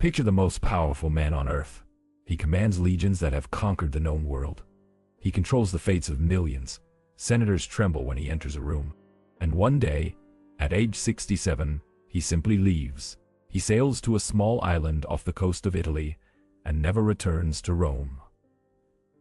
Picture the most powerful man on earth. He commands legions that have conquered the known world. He controls the fates of millions. Senators tremble when he enters a room. And one day, at age 67, he simply leaves. He sails to a small island off the coast of Italy and never returns to Rome.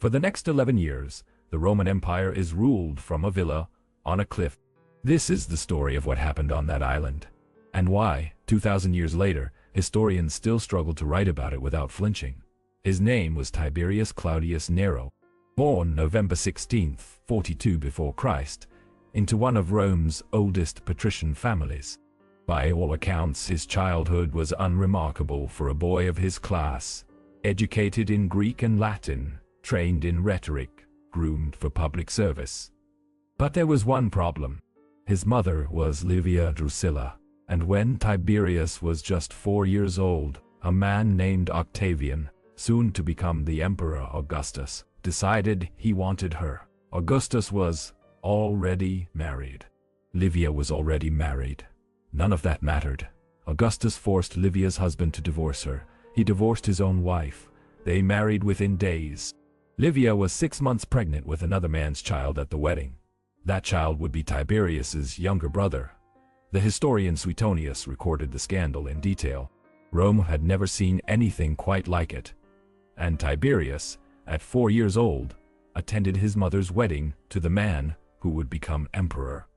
For the next 11 years, the Roman Empire is ruled from a villa on a cliff. This is the story of what happened on that island, and why, 2,000 years later, historians still struggle to write about it without flinching. His name was Tiberius Claudius Nero, born November 16, 42 before Christ, into one of Rome's oldest patrician families. By all accounts, his childhood was unremarkable for a boy of his class. Educated in Greek and Latin, trained in rhetoric, groomed for public service. But there was one problem. His mother was Livia Drusilla, and when Tiberius was just 4 years old, a man named Octavian, soon to become the Emperor Augustus, decided he wanted her. Augustus was already married. Livia was already married. None of that mattered. Augustus forced Livia's husband to divorce her. He divorced his own wife. They married within days. Livia was 6 months pregnant with another man's child at the wedding. That child would be Tiberius's younger brother. The historian Suetonius recorded the scandal in detail. Rome had never seen anything quite like it. And Tiberius, at 4 years old, attended his mother's wedding to the man who would become emperor.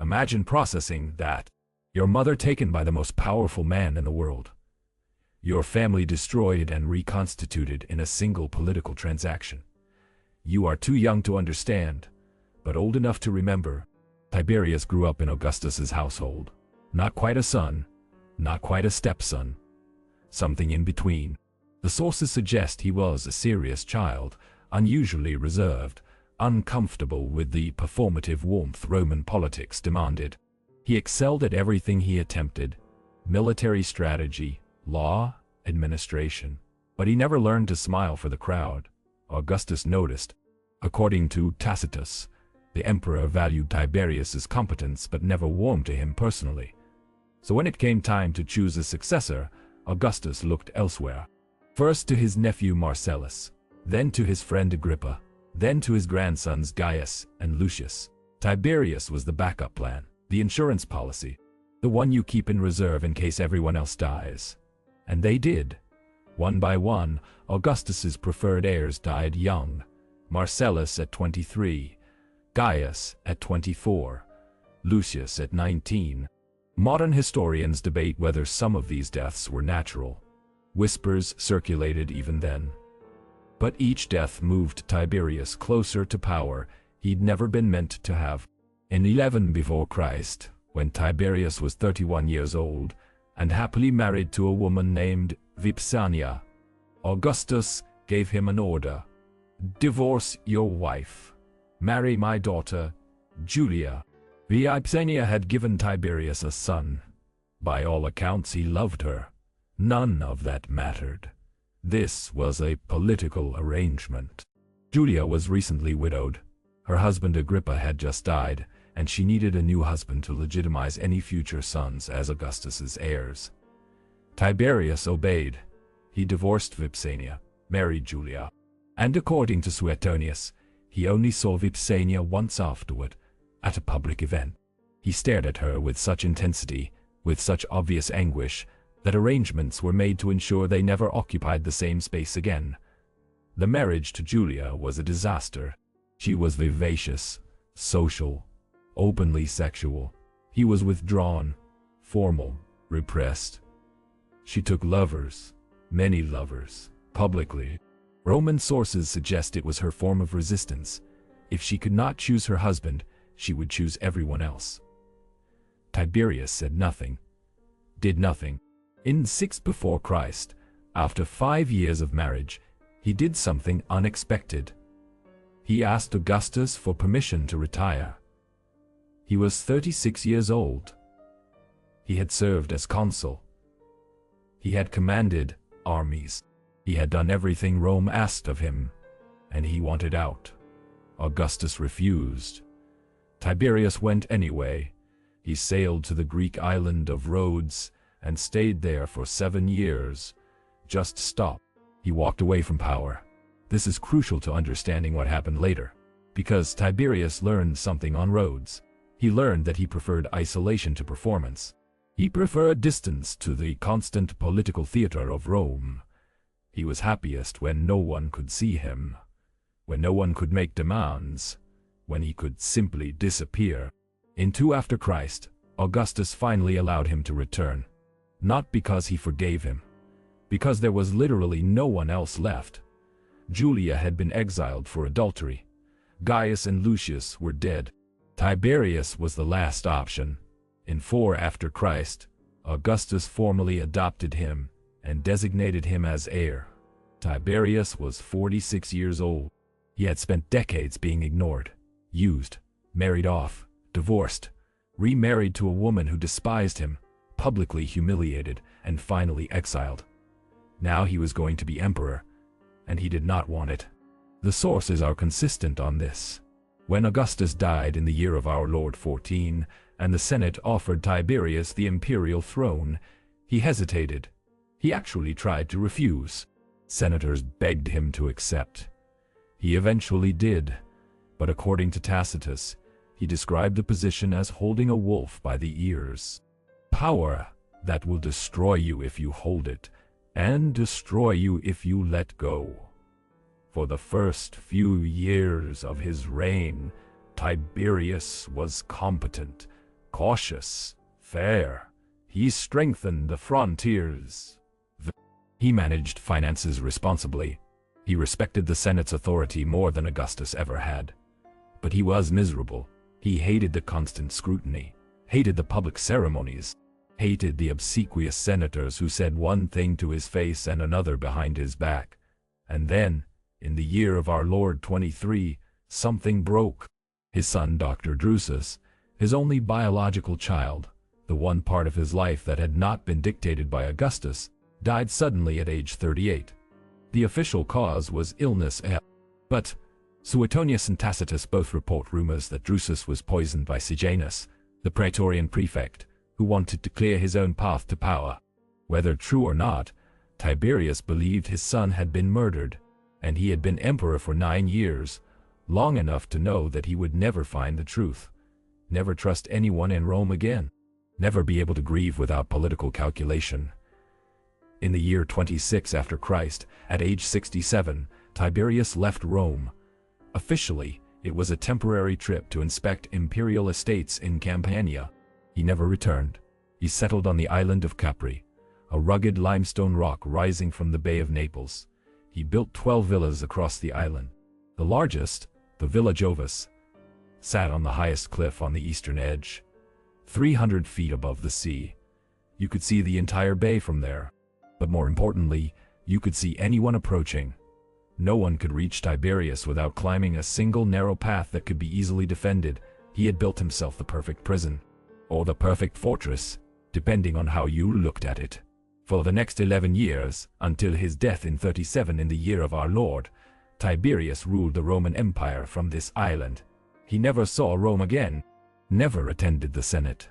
Imagine processing that. Your mother taken by the most powerful man in the world. Your family destroyed and reconstituted in a single political transaction. You are too young to understand, but old enough to remember. Tiberius grew up in Augustus's household. Not quite a son, not quite a stepson. Something in between. The sources suggest he was a serious child, unusually reserved, uncomfortable with the performative warmth Roman politics demanded. He excelled at everything he attempted: military strategy, law, administration. But he never learned to smile for the crowd. Augustus noticed. According to Tacitus, the emperor valued Tiberius's competence but never warmed to him personally. So when it came time to choose a successor, Augustus looked elsewhere. First to his nephew Marcellus, then to his friend Agrippa, then to his grandsons Gaius and Lucius. Tiberius was the backup plan, the insurance policy, the one you keep in reserve in case everyone else dies. And they did. One by one, Augustus's preferred heirs died young. Marcellus at 23, Gaius at 24, Lucius at 19. Modern historians debate whether some of these deaths were natural. Whispers circulated even then. But each death moved Tiberius closer to power he'd never been meant to have. In 11 before Christ, when Tiberius was 31 years old and happily married to a woman named Vipsania, Augustus gave him an order: divorce your wife. Marry my daughter, Julia. Vipsania had given Tiberius a son. By all accounts, he loved her. None of that mattered. This was a political arrangement. Julia was recently widowed. Her husband Agrippa had just died, and she needed a new husband to legitimize any future sons as Augustus's heirs. Tiberius obeyed. He divorced Vipsania, married Julia, and according to Suetonius, he only saw Vipsania once afterward, at a public event. He stared at her with such intensity, with such obvious anguish, that arrangements were made to ensure they never occupied the same space again. The marriage to Julia was a disaster. She was vivacious, social, openly sexual. He was withdrawn, formal, repressed. She took lovers, many lovers, publicly. Roman sources suggest it was her form of resistance. If she could not choose her husband, she would choose everyone else. Tiberius said nothing, did nothing. In 6 before Christ, after 5 years of marriage, he did something unexpected. He asked Augustus for permission to retire. He was 36 years old. He had served as consul. He had commanded armies. He had done everything Rome asked of him, and he wanted out. Augustus refused. Tiberius went anyway. He sailed to the Greek island of Rhodes and stayed there for 7 years, just stop. He walked away from power. This is crucial to understanding what happened later, because Tiberius learned something on Rhodes. He learned that he preferred isolation to performance. He preferred distance to the constant political theater of Rome. He was happiest when no one could see him, when no one could make demands, when he could simply disappear. In 2 after Christ, Augustus finally allowed him to return. Not because he forgave him, because there was literally no one else left. Julia had been exiled for adultery. Gaius and Lucius were dead. Tiberius was the last option. In 4 after Christ, Augustus formally adopted him and designated him as heir. Tiberius was 46 years old. He had spent decades being ignored, used, married off, divorced, remarried to a woman who despised him, publicly humiliated, and finally exiled. Now he was going to be emperor, and he did not want it. The sources are consistent on this. When Augustus died in the year of our Lord 14, and the Senate offered Tiberius the imperial throne, he hesitated. He actually tried to refuse. Senators begged him to accept. He eventually did, but according to Tacitus, he described the position as holding a wolf by the ears. Power that will destroy you if you hold it, and destroy you if you let go. For the first few years of his reign, Tiberius was competent, cautious, fair. He strengthened the frontiers. He managed finances responsibly. He respected the Senate's authority more than Augustus ever had. But he was miserable. He hated the constant scrutiny, hated the public ceremonies, hated the obsequious senators who said one thing to his face and another behind his back. And then, in the year of our Lord 23, something broke. His son Dr. Drusus, his only biological child, the one part of his life that had not been dictated by Augustus, died suddenly at age 38. The official cause was illness, but Suetonius and Tacitus both report rumors that Drusus was poisoned by Sejanus, the praetorian prefect, who wanted to clear his own path to power. Whether true or not, Tiberius believed his son had been murdered, and he had been emperor for 9 years, long enough to know that he would never find the truth, never trust anyone in Rome again, never be able to grieve without political calculation. In the year 26 after Christ, at age 67, Tiberius left Rome. Officially, it was a temporary trip to inspect imperial estates in Campania. He never returned. He settled on the island of Capri, a rugged limestone rock rising from the Bay of Naples. He built 12 villas across the island. The largest, the Villa Jovis, sat on the highest cliff on the eastern edge, 300 feet above the sea. You could see the entire bay from there. But more importantly, you could see anyone approaching. No one could reach Tiberius without climbing a single narrow path that could be easily defended. He had built himself the perfect prison, or the perfect fortress, depending on how you looked at it. For the next 11 years, until his death in 37 in the year of our Lord, Tiberius ruled the Roman Empire from this island. He never saw Rome again, never attended the Senate,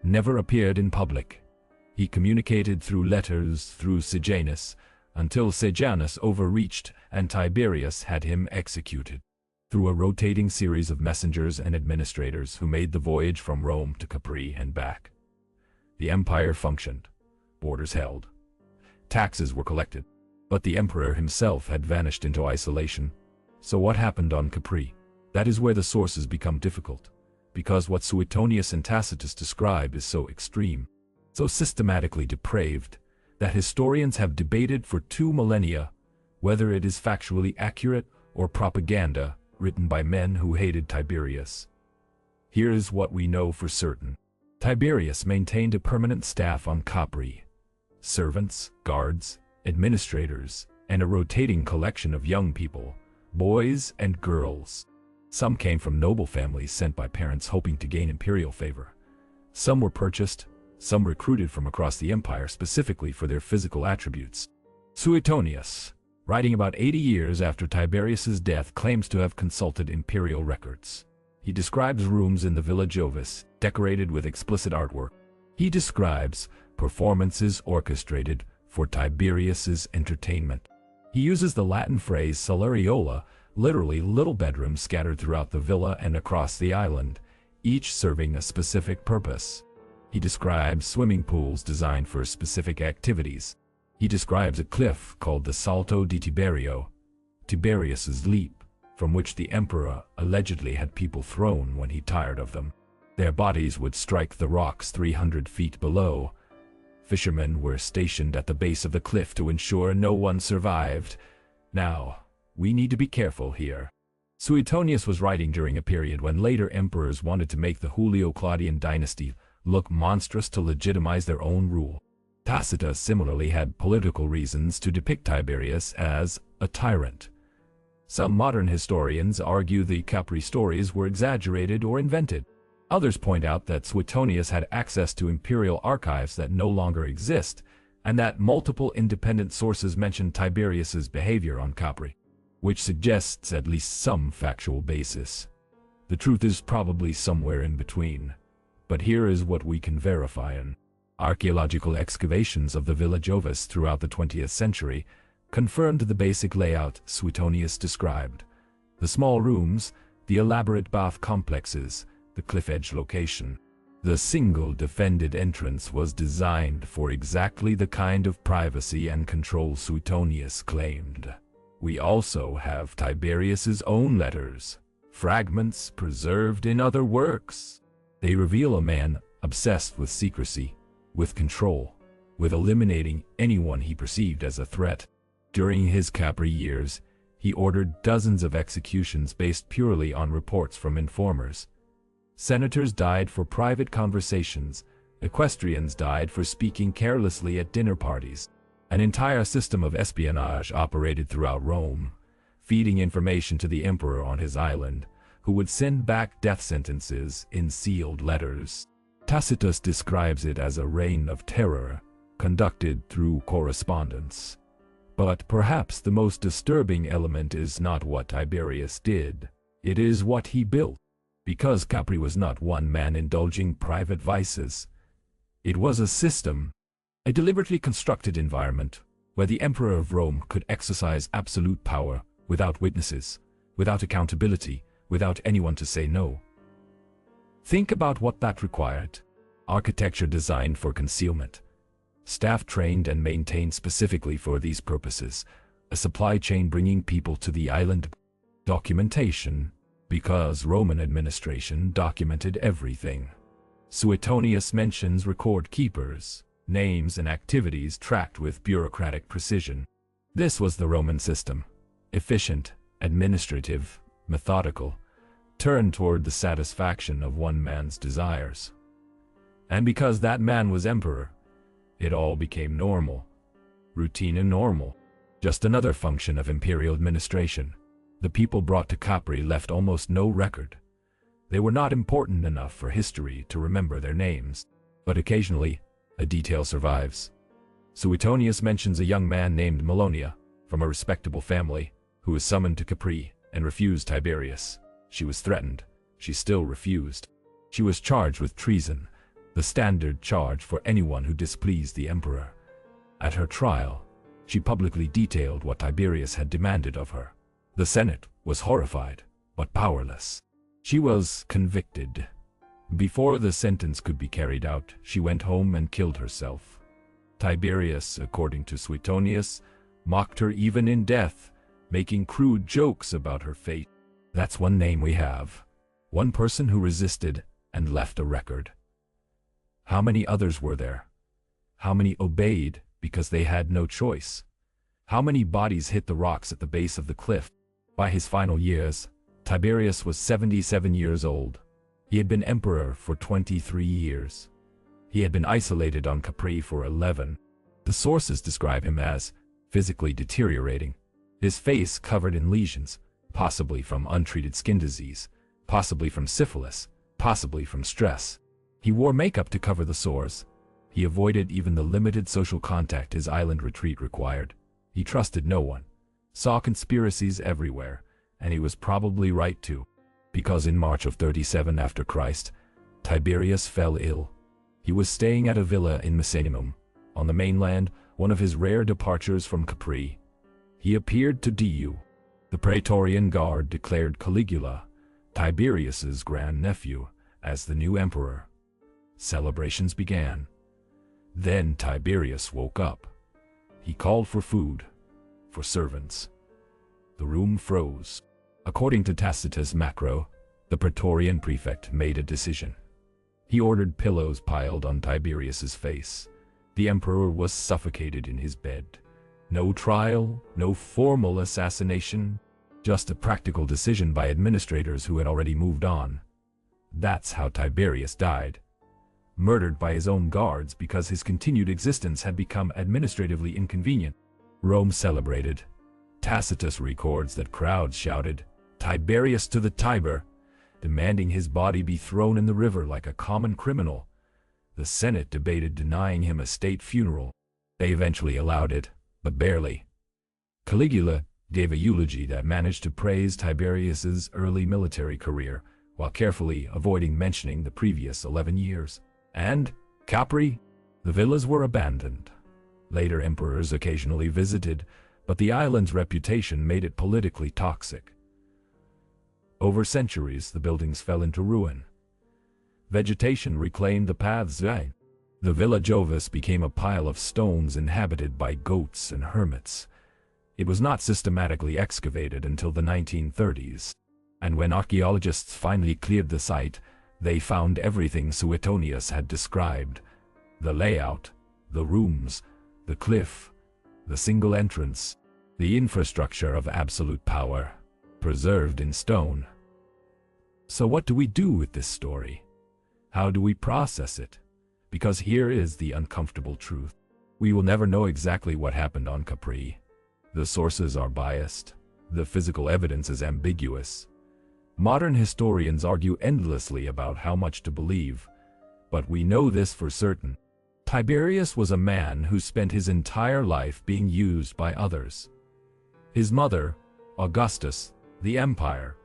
never appeared in public. He communicated through letters through Sejanus, until Sejanus overreached and Tiberius had him executed. Through a rotating series of messengers and administrators who made the voyage from Rome to Capri and back. The empire functioned, borders held, taxes were collected, but the emperor himself had vanished into isolation. So what happened on Capri? That is where the sources become difficult, because what Suetonius and Tacitus describe is so extreme, so systematically depraved, that historians have debated for 2 millennia whether it is factually accurate or propaganda written by men who hated Tiberius. Here is what we know for certain. Tiberius maintained a permanent staff on Capri, servants, guards, administrators, and a rotating collection of young people, boys and girls. Some came from noble families sent by parents hoping to gain imperial favor. Some were purchased, some recruited from across the empire specifically for their physical attributes. Suetonius, writing about 80 years after Tiberius's death, claims to have consulted imperial records. He describes rooms in the Villa Jovis, decorated with explicit artwork. He describes performances orchestrated for Tiberius's entertainment. He uses the Latin phrase solariola, literally little bedrooms scattered throughout the villa and across the island, each serving a specific purpose. He describes swimming pools designed for specific activities. He describes a cliff called the Salto di Tiberio, Tiberius's leap, from which the emperor allegedly had people thrown when he tired of them. Their bodies would strike the rocks 300 feet below. Fishermen were stationed at the base of the cliff to ensure no one survived. Now, we need to be careful here. Suetonius was writing during a period when later emperors wanted to make the Julio-Claudian dynasty look monstrous to legitimize their own rule. Tacitus similarly had political reasons to depict Tiberius as a tyrant. Some modern historians argue the Capri stories were exaggerated or invented. Others point out that Suetonius had access to imperial archives that no longer exist, and that multiple independent sources mention Tiberius's behavior on Capri, which suggests at least some factual basis. The truth is probably somewhere in between, but here is what we can verify in. Archaeological excavations of the Villa Jovis throughout the 20th century confirmed the basic layout Suetonius described. The small rooms, the elaborate bath complexes, the cliff-edge location. The single defended entrance was designed for exactly the kind of privacy and control Suetonius claimed. We also have Tiberius's own letters, fragments preserved in other works. They reveal a man obsessed with secrecy, with control, with eliminating anyone he perceived as a threat. During his Capri years, he ordered dozens of executions based purely on reports from informers. Senators died for private conversations, equestrians died for speaking carelessly at dinner parties. An entire system of espionage operated throughout Rome, feeding information to the emperor on his island, who would send back death sentences in sealed letters. Tacitus describes it as a reign of terror, conducted through correspondence. But perhaps the most disturbing element is not what Tiberius did, it is what he built. Because Capri was not one man indulging private vices. It was a system, a deliberately constructed environment, where the emperor of Rome could exercise absolute power without witnesses, without accountability, without anyone to say no. Think about what that required. Architecture designed for concealment. Staff trained and maintained specifically for these purposes. A supply chain bringing people to the island. Documentation. Because Roman administration documented everything. Suetonius mentions record keepers, names and activities tracked with bureaucratic precision. This was the Roman system. Efficient, administrative, methodical, turned toward the satisfaction of one man's desires. And because that man was emperor, it all became normal. Routine and normal. Just another function of imperial administration. The people brought to Capri left almost no record. They were not important enough for history to remember their names, but occasionally, a detail survives. Suetonius mentions a young man named Melonia, from a respectable family, who was summoned to Capri and refused Tiberius. She was threatened. She still refused. She was charged with treason, the standard charge for anyone who displeased the emperor. At her trial, she publicly detailed what Tiberius had demanded of her. The Senate was horrified, but powerless. She was convicted. Before the sentence could be carried out, she went home and killed herself. Tiberius, according to Suetonius, mocked her even in death, making crude jokes about her fate. That's one name we have. One person who resisted and left a record. How many others were there? How many obeyed because they had no choice? How many bodies hit the rocks at the base of the cliff? By his final years, Tiberius was 77 years old. He had been emperor for 23 years. He had been isolated on Capri for 11. The sources describe him as physically deteriorating, his face covered in lesions, possibly from untreated skin disease, possibly from syphilis, possibly from stress. He wore makeup to cover the sores. He avoided even the limited social contact his island retreat required. He trusted no one, saw conspiracies everywhere, and he was probably right to, because in March of 37 after Christ, Tiberius fell ill. He was staying at a villa in Misenum, on the mainland, one of his rare departures from Capri. He appeared to Du. The Praetorian Guard declared Caligula, Tiberius's grandnephew, as the new emperor. Celebrations began. Then Tiberius woke up. He called for food, for servants. The room froze. According to Tacitus Macro, the Praetorian prefect made a decision. He ordered pillows piled on Tiberius's face. The emperor was suffocated in his bed. No trial, no formal assassination, just a practical decision by administrators who had already moved on. That's how Tiberius died. Murdered by his own guards because his continued existence had become administratively inconvenient. Rome celebrated. Tacitus records that crowds shouted, "Tiberius to the Tiber," demanding his body be thrown in the river like a common criminal. The Senate debated denying him a state funeral. They eventually allowed it, but barely. Caligula gave a eulogy that managed to praise Tiberius's early military career, while carefully avoiding mentioning the previous 11 years. And Capri? The villas were abandoned. Later emperors occasionally visited, but the island's reputation made it politically toxic. Over centuries, the buildings fell into ruin. Vegetation reclaimed the paths. The Villa Jovis became a pile of stones inhabited by goats and hermits. It was not systematically excavated until the 1930s, and when archaeologists finally cleared the site, they found everything Suetonius had described: the layout, the rooms, the cliff, the single entrance, the infrastructure of absolute power, preserved in stone. So what do we do with this story? How do we process it? Because here is the uncomfortable truth. We will never know exactly what happened on Capri. The sources are biased. The physical evidence is ambiguous. Modern historians argue endlessly about how much to believe. But we know this for certain. Tiberius was a man who spent his entire life being used by others. His mother, Augustus, the empire.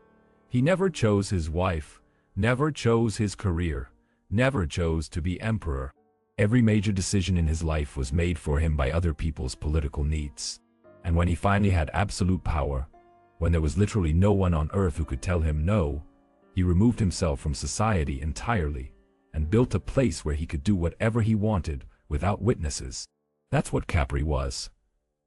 He never chose his wife, never chose his career, never chose to be emperor. Every major decision in his life was made for him by other people's political needs. And when he finally had absolute power, when there was literally no one on earth who could tell him no, he removed himself from society entirely and built a place where he could do whatever he wanted without witnesses. That's what Capri was.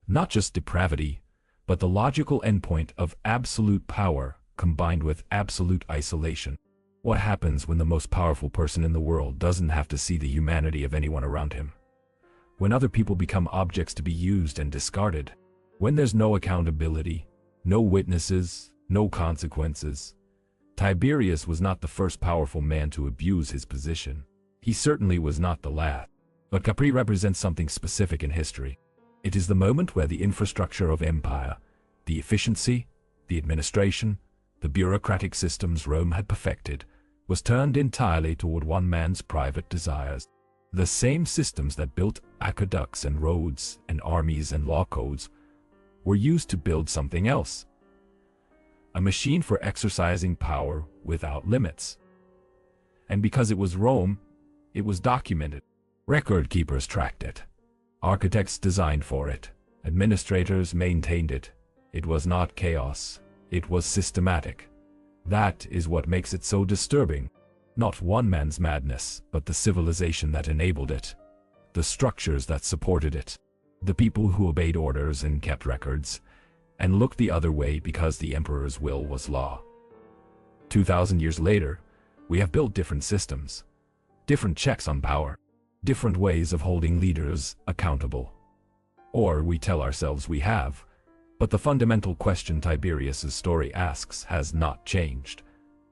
Not just depravity, but the logical endpoint of absolute power combined with absolute isolation. What happens when the most powerful person in the world doesn't have to see the humanity of anyone around him? When other people become objects to be used and discarded? When there's no accountability, no witnesses, no consequences? Tiberius was not the first powerful man to abuse his position. He certainly was not the last. But Capri represents something specific in history. It is the moment where the infrastructure of empire, the efficiency, the administration, the bureaucratic systems Rome had perfected, was turned entirely toward one man's private desires. The same systems that built aqueducts and roads and armies and law codes were used to build something else. A machine for exercising power without limits. And because it was Rome, it was documented. Record keepers tracked it. Architects designed for it. Administrators maintained it. It was not chaos. It was systematic. That is what makes it so disturbing. Not one man's madness, but the civilization that enabled it. The structures that supported it. The people who obeyed orders and kept records, and looked the other way because the emperor's will was law. 2,000 years later, we have built different systems. Different checks on power. Different ways of holding leaders accountable. Or we tell ourselves we have. But the fundamental question Tiberius's story asks has not changed.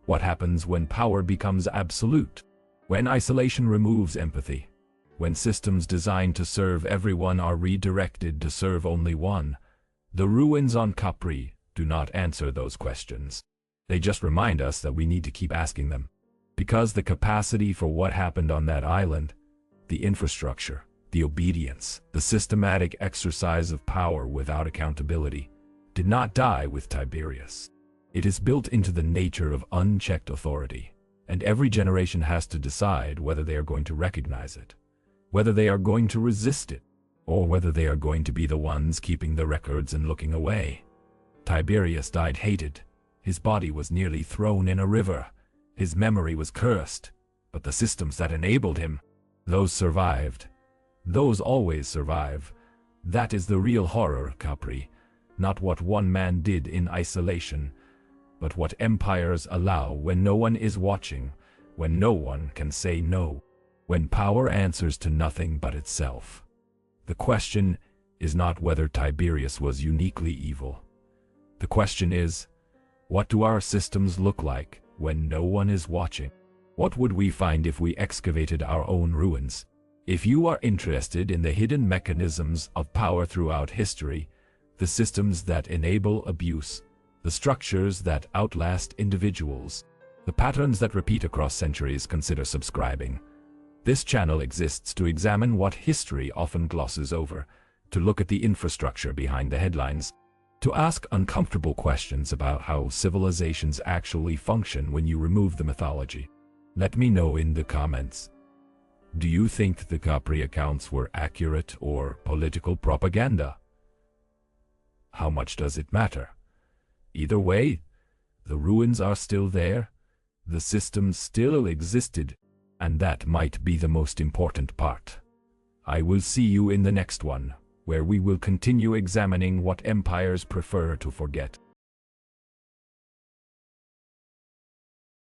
What happens when power becomes absolute? When isolation removes empathy? When systems designed to serve everyone are redirected to serve only one? The ruins on Capri do not answer those questions. They just remind us that we need to keep asking them. Because the capacity for what happened on that island, the infrastructure, the obedience, the systematic exercise of power without accountability, did not die with Tiberius. It is built into the nature of unchecked authority, and every generation has to decide whether they are going to recognize it, whether they are going to resist it, or whether they are going to be the ones keeping the records and looking away. Tiberius died hated. His body was nearly thrown in a river. His memory was cursed, but the systems that enabled him, those survived. Those always survive. That is the real horror, Capri. Not what one man did in isolation, but what empires allow when no one is watching, when no one can say no, when power answers to nothing but itself. The question is not whether Tiberius was uniquely evil. The question is, what do our systems look like when no one is watching? What would we find if we excavated our own ruins? If you are interested in the hidden mechanisms of power throughout history, the systems that enable abuse, the structures that outlast individuals, the patterns that repeat across centuries, consider subscribing. This channel exists to examine what history often glosses over, to look at the infrastructure behind the headlines, to ask uncomfortable questions about how civilizations actually function when you remove the mythology. Let me know in the comments. Do you think the Capri accounts were accurate or political propaganda? How much does it matter? Either way, the ruins are still there, the systems still existed, and that might be the most important part. I will see you in the next one, where we will continue examining what empires prefer to forget.